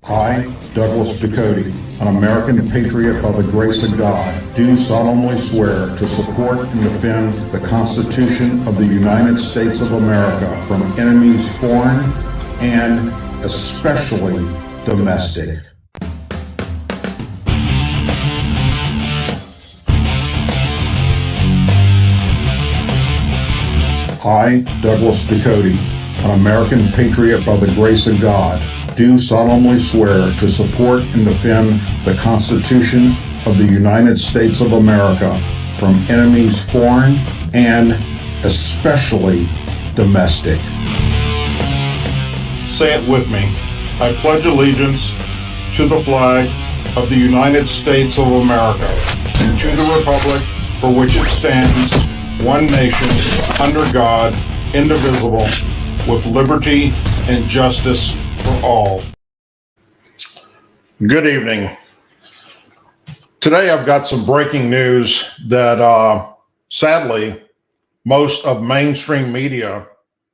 I, Douglas Ducote, an American patriot by the grace of God, do solemnly swear to support and defend the Constitution of the United States of America from enemies foreign and especially domestic. I, Douglas Ducote, an American patriot by the grace of God, do solemnly swear to support and defend the Constitution of the United States of America from enemies foreign and especially domestic. Say it with me. I pledge allegiance to the flag of the United States of America and to the republic for which it stands, one nation, under God, indivisible, with liberty and justice for all. Good evening. Today I've got some breaking news that sadly most of mainstream media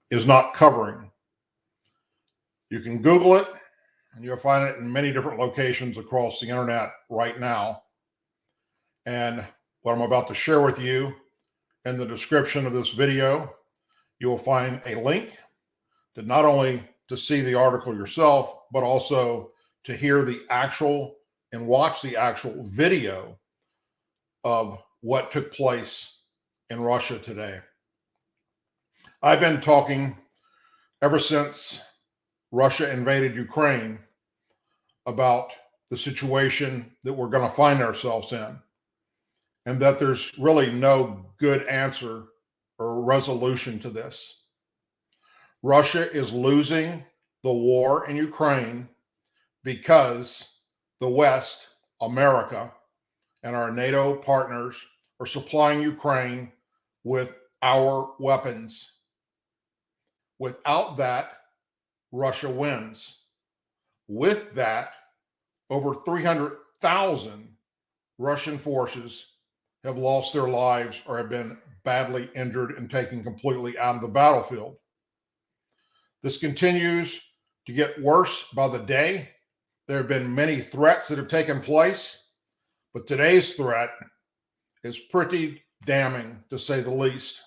is not covering. You can Google it and you'll find it in many different locations across the internet right now. And what I'm about to share with you in the description of this video, you will find a link to not only to see the article yourself, but also to hear the actual and watch the actual video of what took place in Russia today. I've been talking ever since Russia invaded Ukraine about the situation that we're going to find ourselves in, and that there's really no good answer or resolution to this. Russia is losing the war in Ukraine because the West, America, and our NATO partners are supplying Ukraine with our weapons. Without that, Russia wins. With that, over 300,000 Russian forces have lost their lives or have been badly injured and taken completely out of the battlefield. This continues to get worse by the day. There have been many threats that have taken place, but today's threat is pretty damning, to say the least.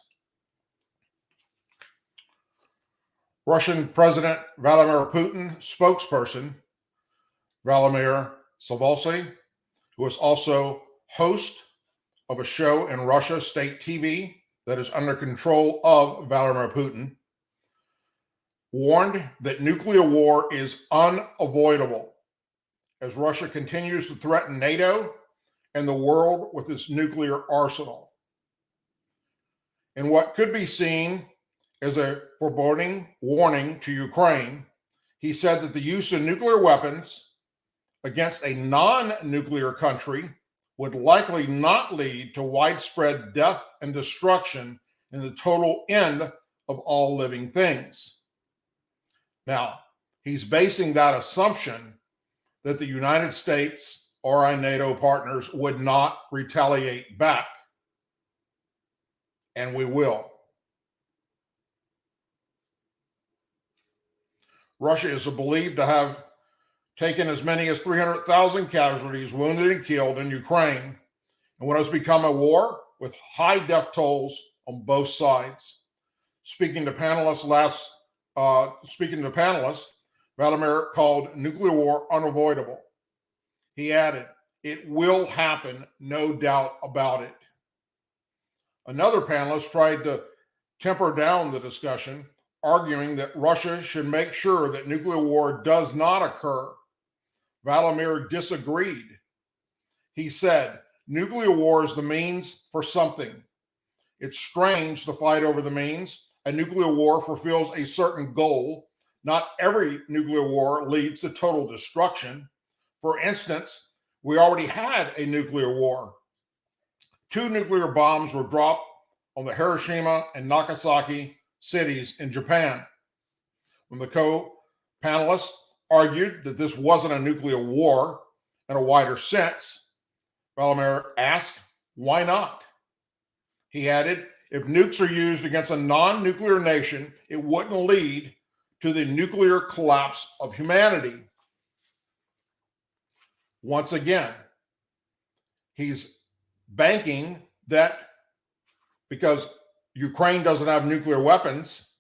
Russian President Vladimir Putin spokesperson Vladimir Savalsky, who is also host of a show in Russia, state TV, that is under control of Vladimir Putin, warned that nuclear war is unavoidable as Russia continues to threaten NATO and the world with its nuclear arsenal. In what could be seen as a foreboding warning to Ukraine, he said that the use of nuclear weapons against a non-nuclear country would likely not lead to widespread death and destruction and the total end of all living things. Now, he's basing that assumption that the United States or our NATO partners would not retaliate back. And we will. Russia is believed to have taken as many as 300,000 casualties, wounded and killed in Ukraine, and what has become a war with high death tolls on both sides. Speaking to panelists, Vladimir called nuclear war unavoidable. He added, "It will happen, no doubt about it." Another panelist tried to temper down the discussion, arguing that Russia should make sure that nuclear war does not occur. Vladimir disagreed. He said, "Nuclear war is the means for something. It's strange to fight over the means. A nuclear war fulfills a certain goal. Not every nuclear war leads to total destruction. For instance, we already had a nuclear war. 2 nuclear bombs were dropped on the Hiroshima and Nagasaki cities in Japan." When the co-panelists argued that this wasn't a nuclear war in a wider sense, Vladimir asked, "Why not?" He added, "If nukes are used against a non-nuclear nation, it wouldn't lead to the nuclear collapse of humanity." Once again, he's banking that because Ukraine doesn't have nuclear weapons,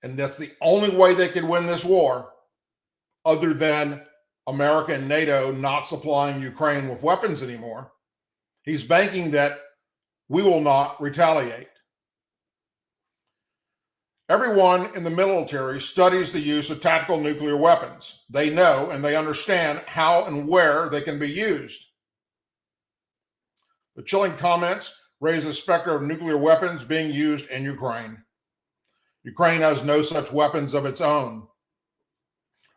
and that's the only way they could win this war, other than America and NATO not supplying Ukraine with weapons anymore. He's banking that we will not retaliate. Everyone in the military studies the use of tactical nuclear weapons. They know and they understand how and where they can be used. The chilling comments raise the specter of nuclear weapons being used in Ukraine. Ukraine has no such weapons of its own.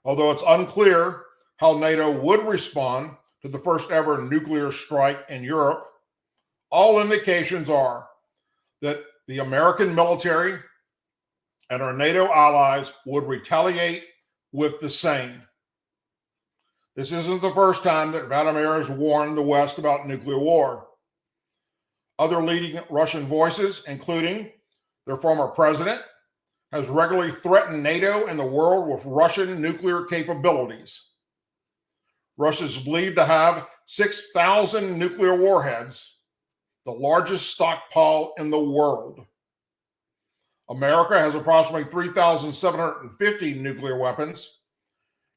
Although it's unclear how NATO would respond to the first ever nuclear strike in Europe, all indications are that the American military and our NATO allies would retaliate with the same. This isn't the first time that Vladimir has warned the West about nuclear war. Other leading Russian voices, including their former president, has regularly threatened NATO and the world with Russian nuclear capabilities. Russia is believed to have 6,000 nuclear warheads, the largest stockpile in the world. America has approximately 3,750 nuclear weapons,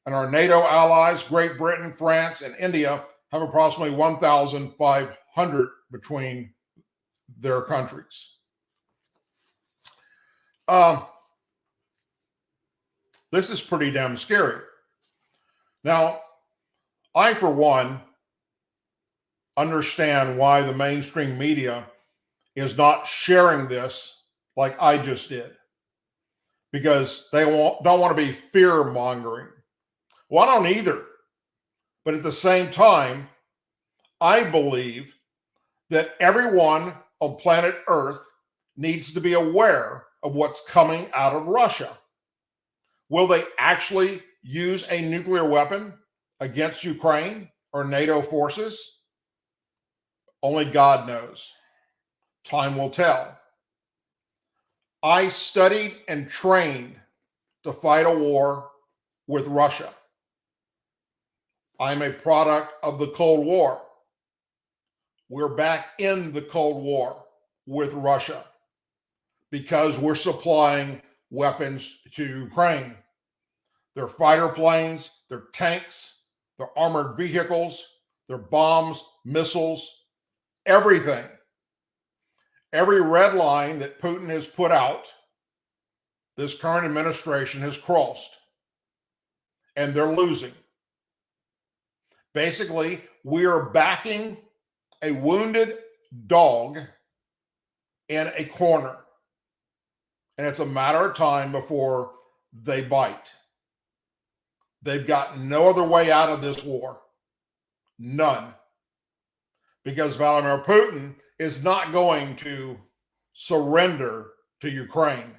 and our NATO allies, Great Britain, France, and India, have approximately 1,500 between their countries. This is pretty damn scary. Now, I, for one, understand why the mainstream media is not sharing this like I just did, because they don't want to be fear-mongering. Well, I don't either. But at the same time, I believe that everyone on planet Earth needs to be aware of what's coming out of Russia. Will they actually use a nuclear weapon against Ukraine or NATO forces? Only God knows. Time will tell. I studied and trained to fight a war with Russia. I'm a product of the Cold War. We're back in the Cold War with Russia because we're supplying weapons to Ukraine. Their fighter planes, their tanks, their armored vehicles, their bombs, missiles, everything. Every red line that Putin has put out, this current administration has crossed, and they're losing. Basically, we are backing a wounded dog in a corner, and it's a matter of time before they bite. They've got no other way out of this war. None. Because Vladimir Putin is not going to surrender to Ukraine.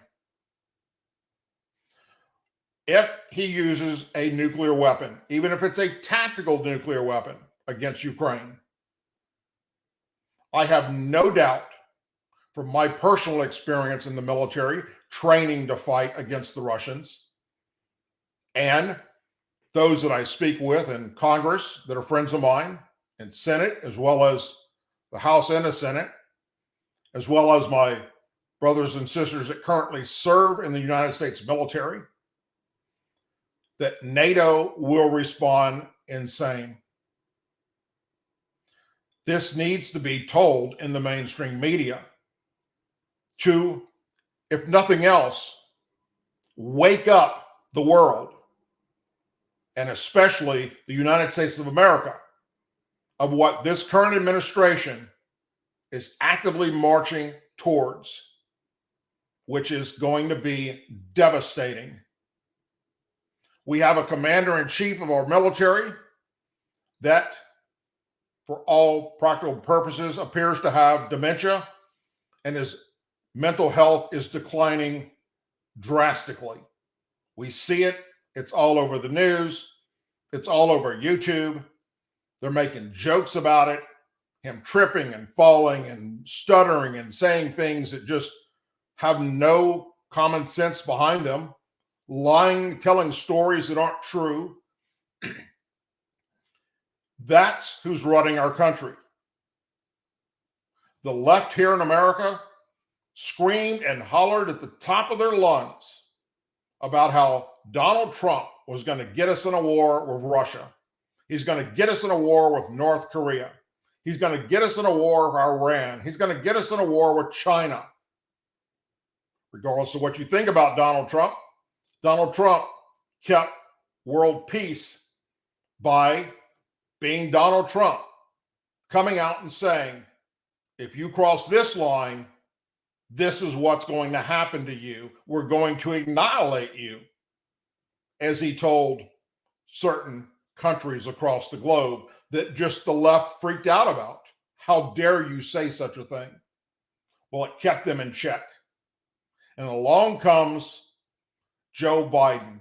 If he uses a nuclear weapon, even if it's a tactical nuclear weapon against Ukraine, I have no doubt from my personal experience in the military, training to fight against the Russians, and those that I speak with in Congress that are friends of mine, in Senate, as well as the House and the Senate, as well as my brothers and sisters that currently serve in the United States military, that NATO will respond in same. This needs to be told in the mainstream media to, if nothing else, wake up the world, and especially the United States of America, of what this current administration is actively marching towards, which is going to be devastating. We have a commander-in-chief of our military that, for all practical purposes, appears to have dementia, and his mental health is declining drastically. We see it. It's all over the news. It's all over YouTube. They're making jokes about it, him tripping and falling and stuttering and saying things that just have no common sense behind them, lying, telling stories that aren't true. That's who's running our country. The left here in America screamed and hollered at the top of their lungs about how Donald Trump was going to get us in a war with Russia. He's going to get us in a war with North Korea. He's going to get us in a war with Iran. He's going to get us in a war with China. Regardless of what you think about Donald Trump kept world peace by being Donald Trump, coming out and saying, if you cross this line, this is what's going to happen to you. We're going to annihilate you, as he told certain countries across the globe that just the left freaked out about. How dare you say such a thing? Well, it kept them in check. And along comes Joe Biden,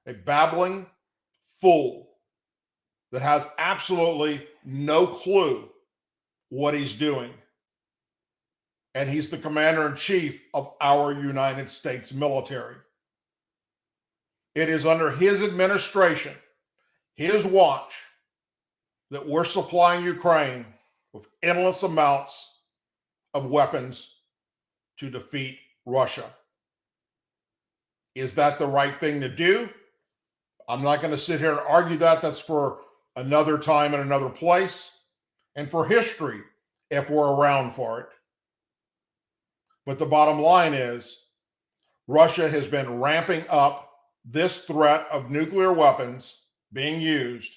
a babbling fool that has absolutely no clue what he's doing. And he's the commander-in-chief of our United States military. It is under his administration, his watch, that we're supplying Ukraine with endless amounts of weapons to defeat Russia. Is that the right thing to do? I'm not going to sit here and argue that. That's for another time and another place, and for history if we're around for it. But the bottom line is, Russia has been ramping up this threat of nuclear weapons being used,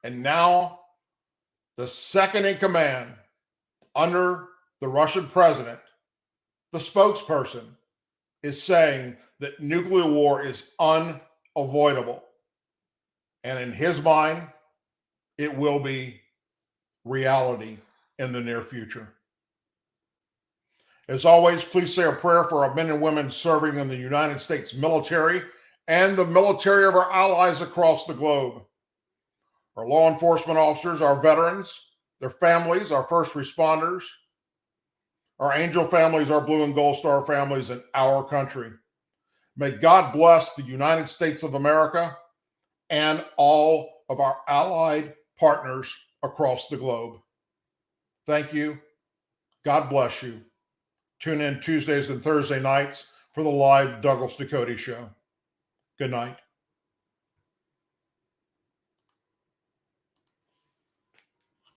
and now the second in command under the Russian president, the spokesperson, is saying that nuclear war is unavoidable. And in his mind, it will be reality in the near future. As always, please say a prayer for our men and women serving in the United States military and the military of our allies across the globe. Our law enforcement officers, our veterans, their families, our first responders, our angel families, our blue and gold star families, and our country. May God bless the United States of America and all of our allied partners across the globe. Thank you. God bless you. Tune in Tuesdays and Thursday nights for the live Douglas Ducote Show. Good night.